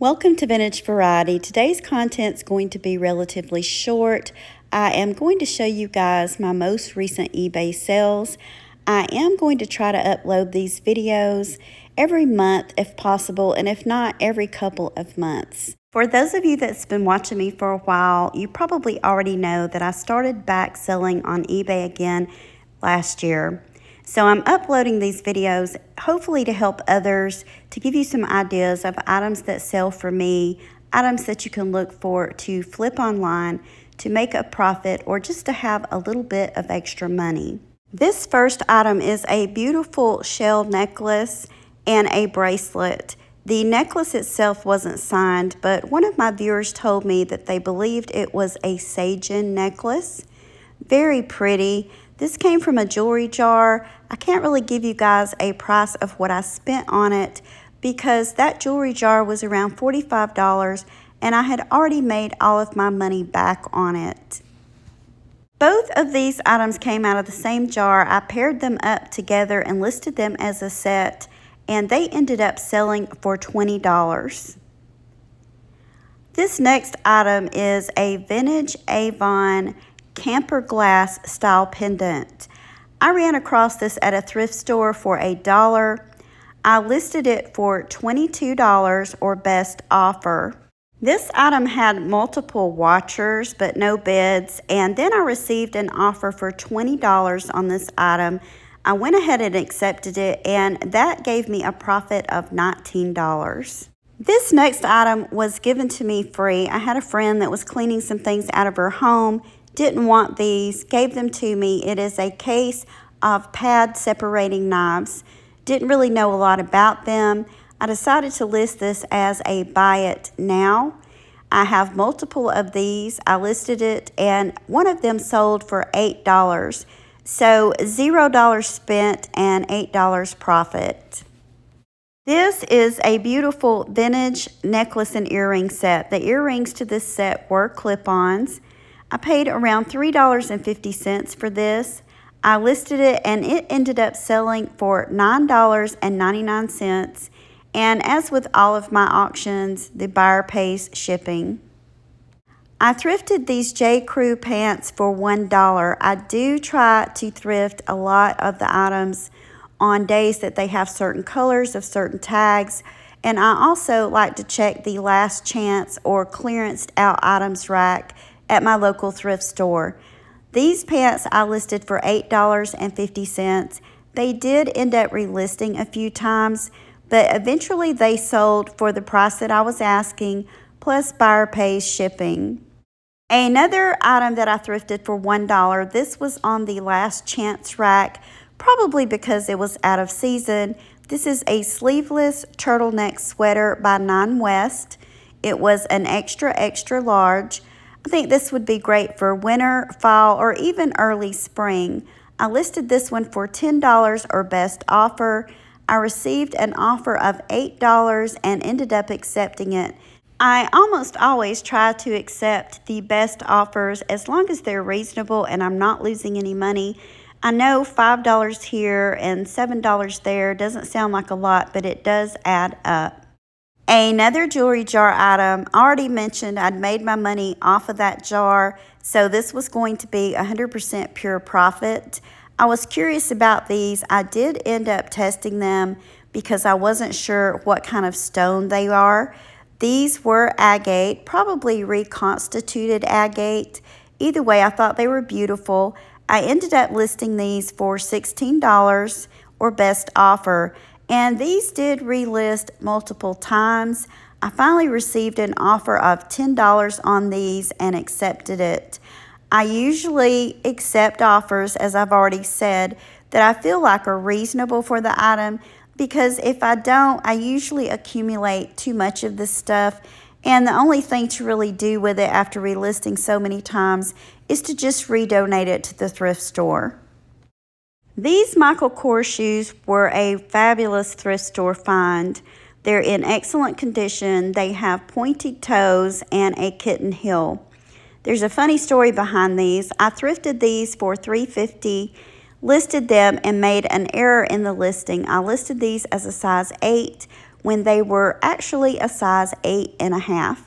Welcome to Vintage Variety. Today's content is going to be relatively short. I am going to show you guys my most recent eBay sales. I am going to try to upload these videos every month if possible, and if not, every couple of months. For those of you that's been watching me for a while, you probably already know that I started back selling on eBay again last year. So I'm uploading these videos hopefully to help others, to give you some ideas of items that sell for me, items that you can look for to flip online, to make a profit, or just to have a little bit of extra money. This first item is a beautiful shell necklace and a bracelet. The necklace itself wasn't signed, but one of my viewers told me that they believed it was a Sajin necklace. Very pretty. This came from a jewelry jar. I can't really give you guys a price of what I spent on it because that jewelry jar was around $45 and I had already made all of my money back on it. Both of these items came out of the same jar. I paired them up together and listed them as a set, and they ended up selling for $20. This next item is a vintage Avon camper glass style pendant. I ran across this at a thrift store for $1. I listed it for $22 or best offer. This item had multiple watchers but no bids, and then I received an offer for $20 on this item. I went ahead and accepted it, and that gave me a profit of $19. This next item was given to me free. I had a friend that was cleaning some things out of her home, didn't want these, gave them to me. It is a case of pad separating knives. Didn't really know a lot about them. I decided to list this as a buy it now. I have multiple of these. I listed it and one of them sold for $8. So $0 spent and $8 profit. This is a beautiful vintage necklace and earring set. The earrings to this set were clip-ons. I paid around $3.50 for this. I listed it and it ended up selling for $9.99. And as with all of my auctions, the buyer pays shipping. I thrifted these J. Crew pants for $1. I do try to thrift a lot of the items on days that they have certain colors of certain tags. And I also like to check the last chance or clearanced out items rack at my local thrift store. These pants I listed for $8.50. They did end up relisting a few times, but eventually they sold for the price that I was asking, plus buyer pays shipping. Another item that I thrifted for $1, this was on the last chance rack, probably because it was out of season. This is a sleeveless turtleneck sweater by Nine West. It was an extra large. I think this would be great for winter, fall, or even early spring. I listed this one for $10 or best offer. I received an offer of $8 and ended up accepting it. I almost always try to accept the best offers as long as they're reasonable and I'm not losing any money. I know $5 here and $7 there doesn't sound like a lot, but it does add up. Another jewelry jar item, I already mentioned I'd made my money off of that jar, so this was going to be 100% pure profit. I was curious about these. I did end up testing them because I wasn't sure what kind of stone they are. These were agate, probably reconstituted agate. Either way, I thought they were beautiful. I ended up listing these for $16 or best offer. And these did relist multiple times. I finally received an offer of $10 on these and accepted it. I usually accept offers, as I've already said, that I feel like are reasonable for the item, because if I don't, I usually accumulate too much of this stuff. And the only thing to really do with it after relisting so many times is to just redonate it to the thrift store. These Michael Kors shoes were a fabulous thrift store find. They're in excellent condition. They have pointed toes and a kitten heel. There's a funny story behind these. I thrifted these for $3.50, listed them, and made an error in the listing. I listed these as a size 8 when they were actually a size 8.5.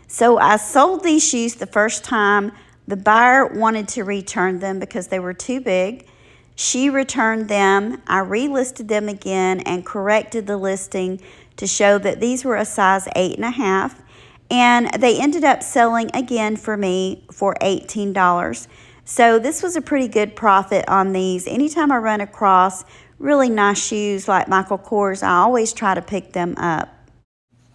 So I sold these shoes the first time. The buyer wanted to return them because they were too big. She returned them. I relisted them again and corrected the listing to show that these were a size 8.5. And they ended up selling again for me for $18. So this was a pretty good profit on these. Anytime I run across really nice shoes like Michael Kors, I always try to pick them up.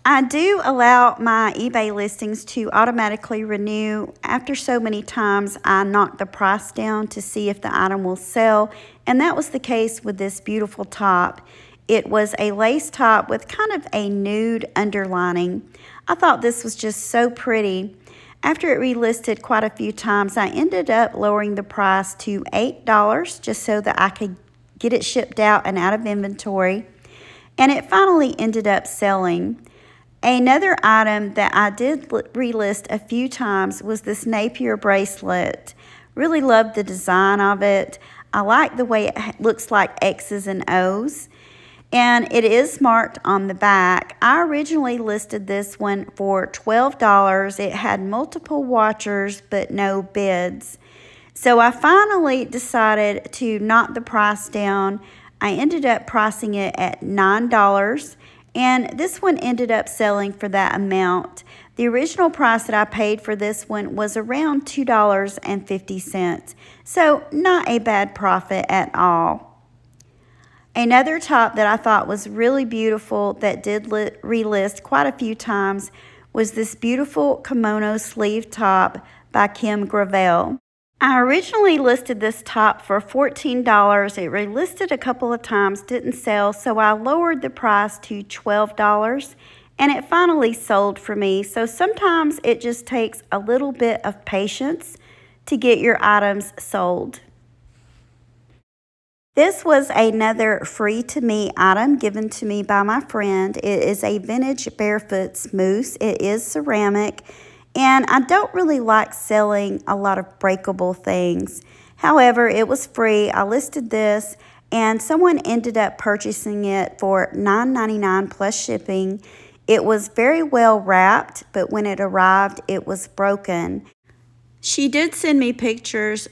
I do allow my eBay listings to automatically renew. After so many times, I knock the price down to see if the item will sell, and that was the case with this beautiful top. It was a lace top with kind of a nude underlining. I thought this was just so pretty. After it relisted quite a few times, I ended up lowering the price to $8 just so that I could get it shipped out and out of inventory, and it finally ended up selling. Another item that I did relist a few times was this Napier bracelet. Really loved the design of it. I like the way it looks like X's and O's. And it is marked on the back. I originally listed this one for $12. It had multiple watchers but no bids. So I finally decided to knock the price down. I ended up pricing it at $9. And this one ended up selling for that amount. The original price that I paid for this one was around $2.50. So not a bad profit at all. Another top that I thought was really beautiful that did relist quite a few times was this beautiful kimono sleeve top by Kim Gravel. I originally listed this top for $14. It relisted a couple of times, didn't sell, so I lowered the price to $12, and it finally sold for me. So sometimes it just takes a little bit of patience to get your items sold. This was another free-to-me item given to me by my friend. It is a vintage barefoot mousse. It is ceramic. And I don't really like selling a lot of breakable things. However, it was free. I listed this and someone ended up purchasing it for $9.99 plus shipping. It was very well wrapped, but when it arrived, it was broken. She did send me pictures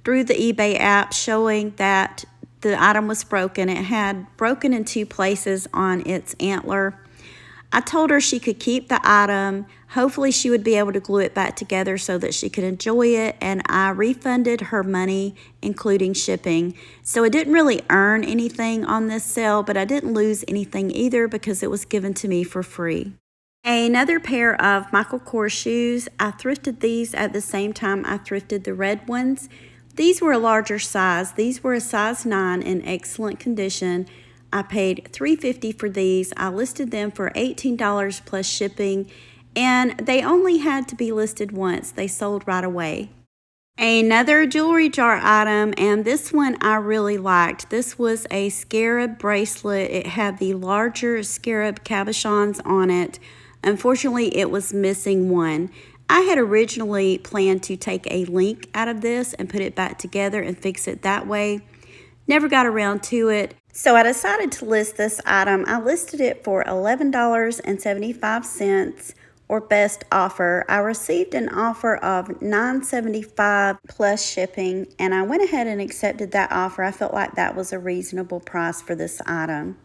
through the eBay app showing that the item was broken. It had broken in 2 places on its antler. I told her she could keep the item. Hopefully she would be able to glue it back together so that she could enjoy it, and I refunded her money, including shipping. So I didn't really earn anything on this sale, but I didn't lose anything either because it was given to me for free. Another pair of Michael Kors shoes. I thrifted these at the same time I thrifted the red ones. These were a larger size. These were a size 9 in excellent condition. I paid $3.50 for these. I listed them for $18 plus shipping, and they only had to be listed once. They sold right away. Another jewelry jar item, and this one I really liked. This was a scarab bracelet. It had the larger scarab cabochons on it. Unfortunately, it was missing one. I had originally planned to take a link out of this and put it back together and fix it that way. Never got around to it. So I decided to list this item. I listed it for $11.75 or best offer. I received an offer of $9.75 plus shipping, and I went ahead and accepted that offer. I felt like that was a reasonable price for this item.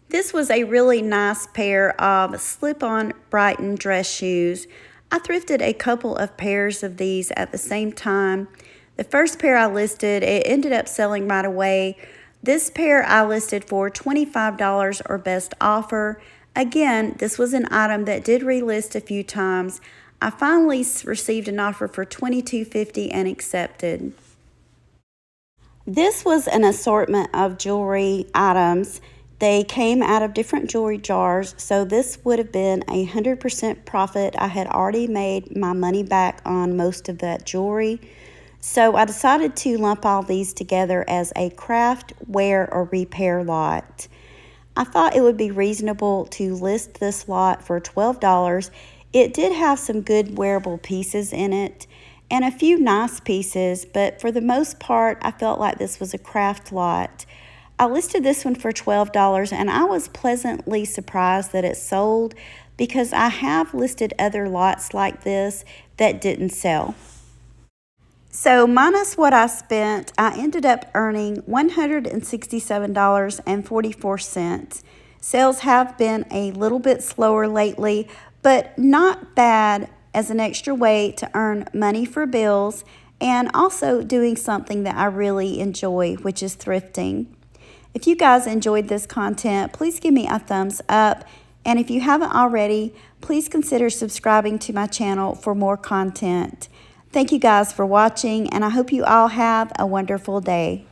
This was a really nice pair of slip-on Brighton dress shoes. I thrifted a couple of pairs of these at the same time. The first pair I listed, it ended up selling right away. This pair I listed for $25 or best offer. Again, this was an item that did relist a few times. I finally received an offer for $22.50 and accepted. This was an assortment of jewelry items. They came out of different jewelry jars, so this would have been 100% profit. I had already made my money back on most of that jewelry. So I decided to lump all these together as a craft, wear, or repair lot. I thought it would be reasonable to list this lot for $12. It did have some good wearable pieces in it and a few nice pieces, but for the most part, I felt like this was a craft lot. I listed this one for $12 and I was pleasantly surprised that it sold because I have listed other lots like this that didn't sell. So minus what I spent, I ended up earning $167.44. Sales have been a little bit slower lately, but not bad as an extra way to earn money for bills and also doing something that I really enjoy, which is thrifting. If you guys enjoyed this content, please give me a thumbs up. And if you haven't already, please consider subscribing to my channel for more content. Thank you guys for watching, and I hope you all have a wonderful day.